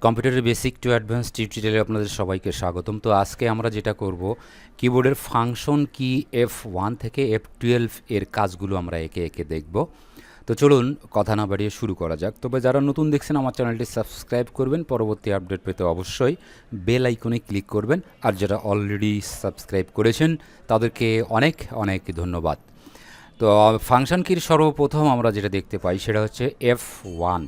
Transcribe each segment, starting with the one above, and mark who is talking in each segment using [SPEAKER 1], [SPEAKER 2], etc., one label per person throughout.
[SPEAKER 1] কম্পিউটারের basic to advance টিউটোরিয়ালে আপনাদের সবাইকে স্বাগতম। তো আজকে আমরা যেটা করব, কিবোর্ডের ফাংশন কি F1 থেকে F12 এর কাজগুলো আমরা একে একে দেখব। তো চলুন কথা না বাড়িয়ে শুরু করা যাক। তবে যারা নতুন দেখছেন আমার চ্যানেলটি সাবস্ক্রাইব করবেন, পরবর্তী আপডেট পেতে অবশ্যই বেল আইকনে ক্লিক করবেন। আর যারা অলরেডি সাবস্ক্রাইব করেছেন তাদেরকে অনেক অনেক ধন্যবাদ। তো ফাংশন কির সর্বপ্রথম আমরা যেটা দেখতে পাই সেটা হচ্ছে F1।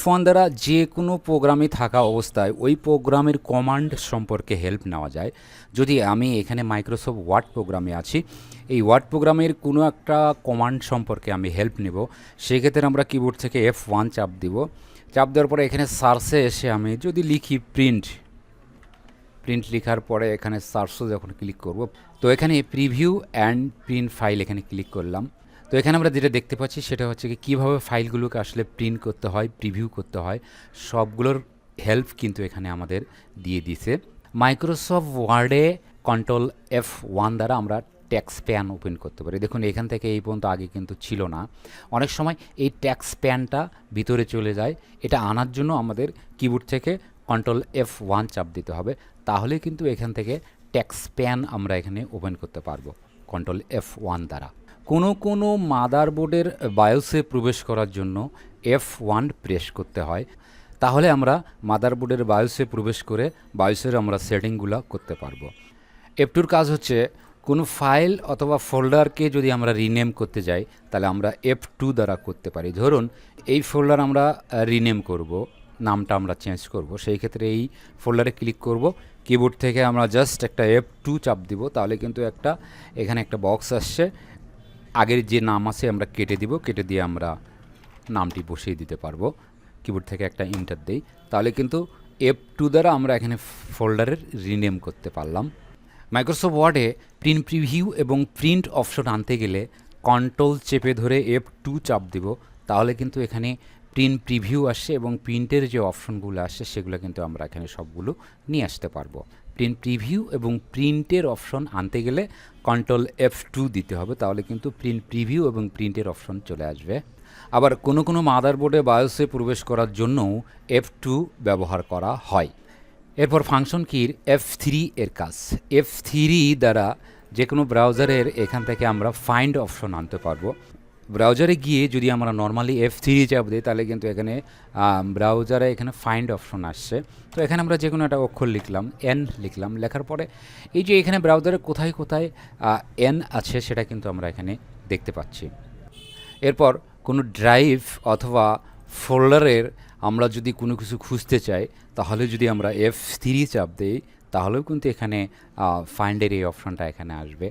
[SPEAKER 1] F1 দ্বারা যে কোনো প্রোগ্রামে থাকা অবস্থায় ওই প্রোগ্রামের কমান্ড সম্পর্কে হেল্প নেওয়া যায়। যদি আমি এখানে মাইক্রোসফট ওয়ার্ড প্রোগ্রামে আছি, এই ওয়ার্ড প্রোগ্রামের কোনো একটা কমান্ড সম্পর্কে আমি হেল্প নেব, সেক্ষেত্রে আমরা কিবোর্ড থেকে F1 চাপ দিব। চাপ দেওয়ার পরে এখানে সার্চে এসে আমি যদি লিখি প্রিন্ট লেখার পরে এখানে সার্চও যখন ক্লিক করব, তো এখানে প্রিভিউ অ্যান্ড প্রিন্ট ফাইল এখানে ক্লিক করলাম। তো এখানে আমরা যেটা দেখতে পাচ্ছি সেটা হচ্ছে কি কীভাবে ফাইলগুলোকে আসলে প্রিন্ট করতে হয়, প্রিভিউ করতে হয়, সবগুলোর হেল্প কিন্তু এখানে আমাদের দিয়ে দিছে। মাইক্রোসফট ওয়ার্ডে কন্ট্রোল F1 দ্বারা আমরা ট্যাক্স প্যান ওপেন করতে পারি। দেখুন এখান থেকে এই পর্যন্ত আগে কিন্তু ছিল না। অনেক সময় এই ট্যাক্স প্যানটা ভিতরে চলে যায়, এটা আনার জন্য আমাদের কিবোর্ড থেকে কন্ট্রোল F1 চাপ দিতে হবে, তাহলে কিন্তু এখান থেকে ট্যাক্স প্যান আমরা এখানে ওপেন করতে পারবো কন্ট্রোল F1 দ্বারা। কোনো মাদারবোর্ডের বায়োসে প্রবেশ করার জন্য F1 প্রেস করতে হয়, তাহলে আমরা মাদারবোর্ডের বায়োসে প্রবেশ করে বায়োসের আমরা সেটিংগুলো করতে পারবো। F2 কাজ হচ্ছে কোনো ফাইল অথবা ফোল্ডারকে যদি আমরা রিনেম করতে যাই তাহলে আমরা F2 দ্বারা করতে পারি। ধরুন এই ফোল্ডার আমরা রিনেম করব, নামটা আমরা চেঞ্জ করব, সেই ক্ষেত্রে এই ফোল্ডারে ক্লিক করব, কিবোর্ড থেকে আমরা জাস্ট একটা F2 চাপ দিব, তাহলে কিন্তু এখানে একটা বক্স আসছে, আগের যে নাম আছে আমরা কেটে দিব, কেটে দিয়ে আমরা নামটি বসিয়ে দিতে পারবো। কিবোর্ড থেকে একটা ইন্টার দেই, তাহলে কিন্তু F2 দ্বারা আমরা এখানে ফোল্ডারের রিনেম করতে পারলাম। মাইক্রোসফট ওয়ার্ডে প্রিন্ট প্রিভিউ এবং প্রিন্ট অপশন আনতে গেলে কন্ট্রোল চেপে ধরে F2 চাপ দিব, তাহলে কিন্তু এখানে প্রিন্ট প্রিভিউ আসছে এবং প্রিন্টের যে অপশনগুলো আসছে সেগুলো কিন্তু আমরা এখানে সবগুলো নিয়ে আসতে পারবো। প্রিন্ট প্রিভিউ এবং প্রিন্টের অপশন আনতে গেলে কন্ট্রোল F2 দিতে হবে, তাহলে কিন্তু প্রিন্ট প্রিভিউ এবং প্রিন্টের অপশন চলে আসবে। আবার কোনো মাদারবোর্ডে বায়োসে প্রবেশ করার জন্যও F2 ব্যবহার করা হয়। এরপর ফাংশন কির F3 এর কাজ। F3 দ্বারা যে কোনো ব্রাউজারের এখান থেকে আমরা ফাইন্ড অপশন আনতে পারবো। ব্রাউজারে গিয়ে যদি আমরা নর্মালি F3 চাপ দিই, তাহলে কিন্তু এখানে ব্রাউজারে এখানে ফাইন্ড অপশন আসছে। তো এখানে আমরা যে কোনো একটা অক্ষর লিখলাম, N লিখলাম, লেখার পরে এই যে এখানে ব্রাউজারে কোথায় কোথায় N আছে সেটা কিন্তু আমরা এখানে দেখতে পাচ্ছি। এরপর কোনো ড্রাইভ অথবা ফোল্ডারের আমরা যদি কোনো কিছু খুঁজতে চাই, তাহলে যদি আমরা F3 চাপ দিই, তাহলেও কিন্তু এখানে ফাইন্ডের এই অপশানটা এখানে আসবে।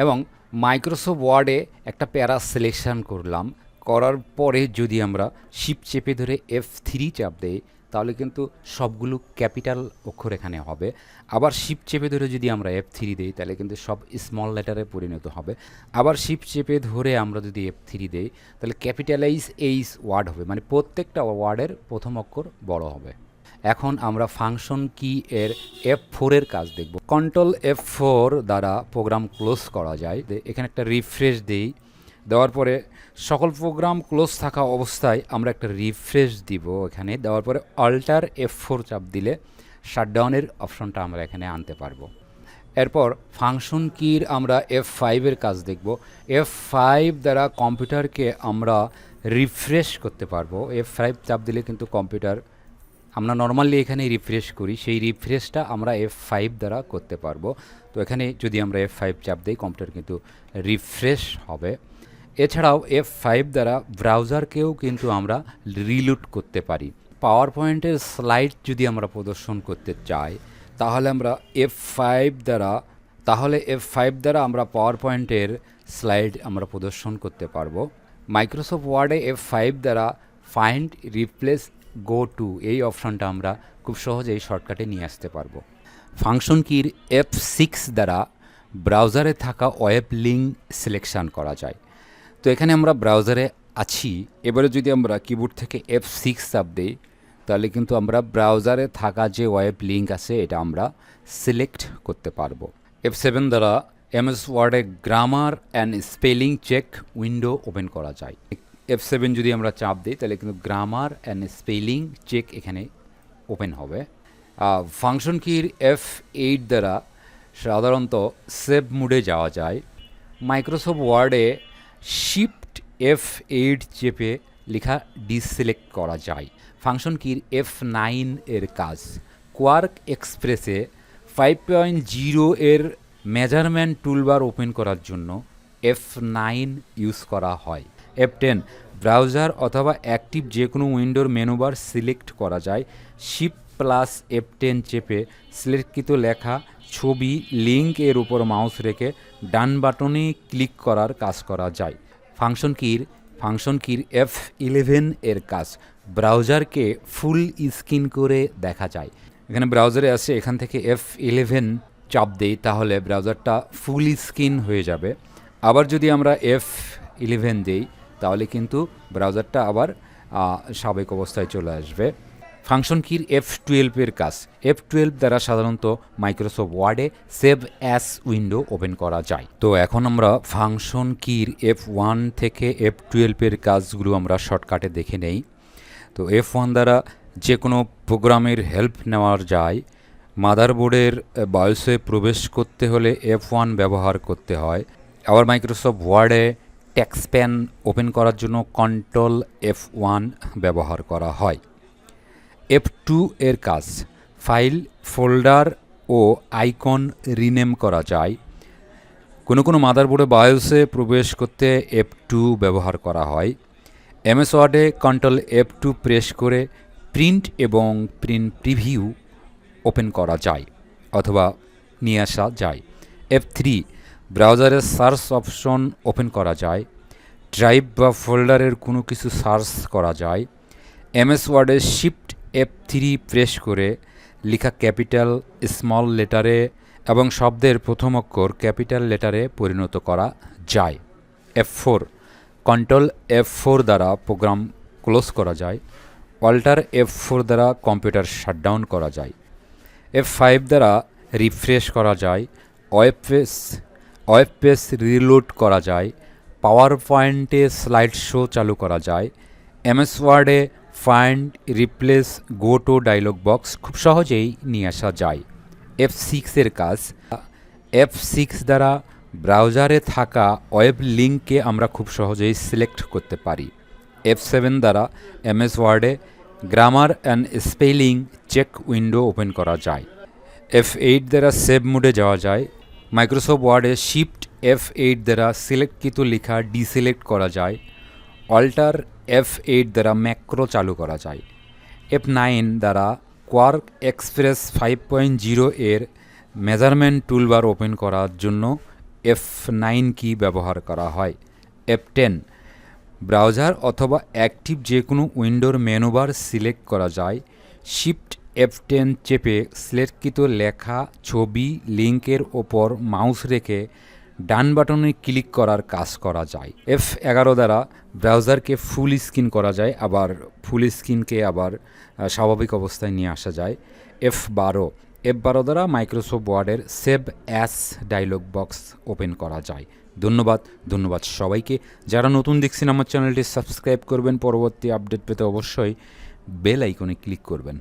[SPEAKER 1] এবং মাইক্রোসফট ওয়ার্ডে একটা প্যারা সিলেকশান করলাম, করার পরে যদি আমরা শিফট চেপে ধরে F3 চাপ দিই, তাহলে কিন্তু সবগুলো ক্যাপিটাল অক্ষর এখানে হবে। আবার শিফট চেপে ধরে যদি আমরা F3 দিই, তাহলে কিন্তু সব স্মল লেটারে পরিণত হবে। আবার শিফট চেপে ধরে আমরা যদি F3 দিই, তাহলে ক্যাপিটালাইজ এইচ ওয়ার্ড হবে, মানে প্রত্যেকটা ওয়ার্ডের প্রথম অক্ষর বড় হবে। এখন আমরা ফাংশন কি এর F4 এর কাজ দেখব। কন্ট্রোল F4 দ্বারা প্রোগ্রাম ক্লোজ করা যায়। এখানে একটা রিফ্রেশ দিই, দেওয়ার পরে সকল প্রোগ্রাম ক্লোজ থাকা অবস্থায় আমরা একটা রিফ্রেশ দিব। এখানে দেওয়ার পরে অল্টার F4 চাপ দিলে শাটডাউনের অপশনটা আমরা এখানে আনতে পারবো। এরপর ফাংশন কির আমরা F5 এর কাজ দেখব। F5 দ্বারা কম্পিউটারকে আমরা রিফ্রেশ করতে পারবো। F5 চাপ দিলে কিন্তু কম্পিউটার, আমরা নর্মালি এখানে রিফ্রেশ করি, সেই রিফ্রেশটা আমরা F5 দ্বারা করতে পারবো। তো এখানে যদি আমরা F5 চাপ দিই, কম্পিউটার কিন্তু রিফ্রেশ হবে। এছাড়াও F5 দ্বারা ব্রাউজারকেও কিন্তু আমরা রিলোড করতে পারি। পাওয়ার পয়েন্টের স্লাইড যদি আমরা প্রদর্শন করতে চাই, তাহলে আমরা F5 দ্বারা আমরা পাওয়ার পয়েন্টের স্লাইড আমরা প্রদর্শন করতে পারবো। মাইক্রোসফট ওয়ার্ডে F5 দ্বারা ফাইন্ড, রিপ্লেস, গো টু এই অপশনটা আমরা খুব সহজেই শর্টকাটে নিয়ে আসতে পারবো। ফাংশন কির F6 দ্বারা ব্রাউজারে থাকা ওয়েব লিঙ্ক সিলেকশান করা যায়। তো এখানে আমরা ব্রাউজারে আছি, এবারে যদি আমরা কিবোর্ড থেকে F6 চাপ দিই, তাহলে কিন্তু আমরা ব্রাউজারে থাকা যে ওয়েব লিঙ্ক আছে এটা আমরা সিলেক্ট করতে পারবো। F7 দ্বারা MS ওয়ার্ডে grammar and spelling check window open করা যায়। F7 যদি আমরা চাপ দিই, তাহলে কিন্তু গ্রামার অ্যান্ড স্পেলিং চেক এখানে ওপেন হবে। ফাংশন কির F8 দ্বারা সাধারণত সেভ মোডে যাওয়া যায়। মাইক্রোসফট ওয়ার্ডে শিফট F8 চেপে লেখা ডিসিলেক্ট করা যায়। ফাংশন কির F9 এর কাজ কোয়ার্ক এক্সপ্রেসে 5.0 এর মেজারমেন্ট টুলবার ওপেন করার জন্য F9 ইউজ করা হয়। F10 ব্রাউজার অথবা অ্যাক্টিভ যে কোনো উইন্ডোর মেনুবার সিলেক্ট করা যায়। শিফট প্লাস F10 চেপে সিলেক্টকৃত লেখা, ছবি, লিঙ্ক এর উপর মাউস রেখে ডান বাটনে ক্লিক করার কাজ করা যায়। ফাংশন কির F11 এর কাজ ব্রাউজারকে ফুল স্ক্রিন করে দেখা যায়। এখানে ব্রাউজারে আসে, এখান থেকে F11 চাপ দেই তাহলে ব্রাউজারটা ফুল স্ক্রিন হয়ে যাবে। আবার যদি আমরা F11 দেই তাহলে কিন্তু ব্রাউজারটা আবার স্বাভাবিক অবস্থায় চলে আসবে। ফাংশন কির F12 এর কাজ F12 দ্বারা সাধারণত মাইক্রোসফট ওয়ার্ডে সেভ অ্যাস উইন্ডো ওপেন করা যায়। তো এখন আমরা ফাংশন কির F1 থেকে F12 এর কাজগুলো আমরা শর্টকাটে দেখে নেই। তো F1 দ্বারা যে কোনো প্রোগ্রামের হেল্প নেওয়া যায়। মাদারবোর্ডের বায়োসে প্রবেশ করতে হলে F1 ব্যবহার করতে হয়। আবার মাইক্রোসফট ওয়ার্ডে টেক্সট প্যান ওপেন করার জন্য কন্ট্রোল F1 ব্যবহার করা হয়। F2 এর কাজ ফাইল, ফোল্ডার ও আইকন রিনেম করা যায়। কোনো মাদারবোর্ডে বায়োসে প্রবেশ করতে F2 ব্যবহার করা হয়। MS ওয়ার্ডে কন্ট্রোল F2 প্রেস করে প্রিন্ট এবং প্রিন্ট প্রিভিউ ওপেন করা যায় অথবা নিয়ে আসা যায়। F3 ব্রাউজারের সার্চ অপশন ওপেন করা যায়। ড্রাইভ বা ফোল্ডারের কোনো কিছু সার্চ করা যায়। MS ওয়ার্ডে শিফট F3 প্রেস করে লেখা ক্যাপিটাল, স্মল লেটারে এবং শব্দের প্রথম অক্ষর ক্যাপিটাল লেটারে পরিণত করা যায়। F4 কন্ট্রোল F4 দ্বারা প্রোগ্রাম ক্লোজ করা যায়। অল্টার F4 দ্বারা কম্পিউটার শাটডাউন করা যায়। F5 দ্বারা রিফ্রেশ করা যায়। ওয়েব পেজ রিলোড করা যায়। পাওয়ার পয়েন্টে স্লাইড শো চালু করা যায়। MS ওয়ার্ডে find, replace, go to dialogue box খুব সহজেই নিয়ে আসা যায়। F6 এর কাজ F6 দ্বারা ব্রাউজারে থাকা ওয়েব লিঙ্ককে আমরা খুব সহজেই সিলেক্ট করতে পারি। F7 দ্বারা MS ওয়ার্ডে grammar and spelling check window open করা যায়। F8 দ্বারা সেভ মোডে যাওয়া যায়। মাইক্রোসফট ওয়ার্ডে শিফট F8 দ্বারা সিলেক্টকৃত লেখা ডিসিলেক্ট করা যায়। অল্টার F8 দ্বারা ম্যাক্রো চালু করা যায়। F9 দ্বারা কোয়ার্ক এক্সপ্রেস 5.0 এর মেজারমেন্ট টুলবার ওপেন করার জন্য F9 কি ব্যবহার করা হয়। F10 ব্রাউজার অথবা অ্যাক্টিভ যে কোনো উইন্ডোর মেনুবার সিলেক্ট করা যায়। শিফট F10 চেপে সিলেক্টকৃত লেখা, ছবি, লিঙ্কের ওপর মাউস রেখে ডান বাটনে ক্লিক করার কাজ করা যায়। F11 দ্বারা ব্রাউজারকে ফুল স্ক্রিন করা যায়, আবার ফুল স্ক্রিনকে আবার স্বাভাবিক অবস্থায় নিয়ে আসা যায়। F12 দ্বারা মাইক্রোসফট ওয়ার্ডের save as dialog box open করা যায়। ধন্যবাদ সবাইকে। যারা নতুন দেখছেন আমার চ্যানেলটি সাবস্ক্রাইব করবেন। পরবর্তী আপডেট পেতে অবশ্যই বেল আইকনে ক্লিক করবেন।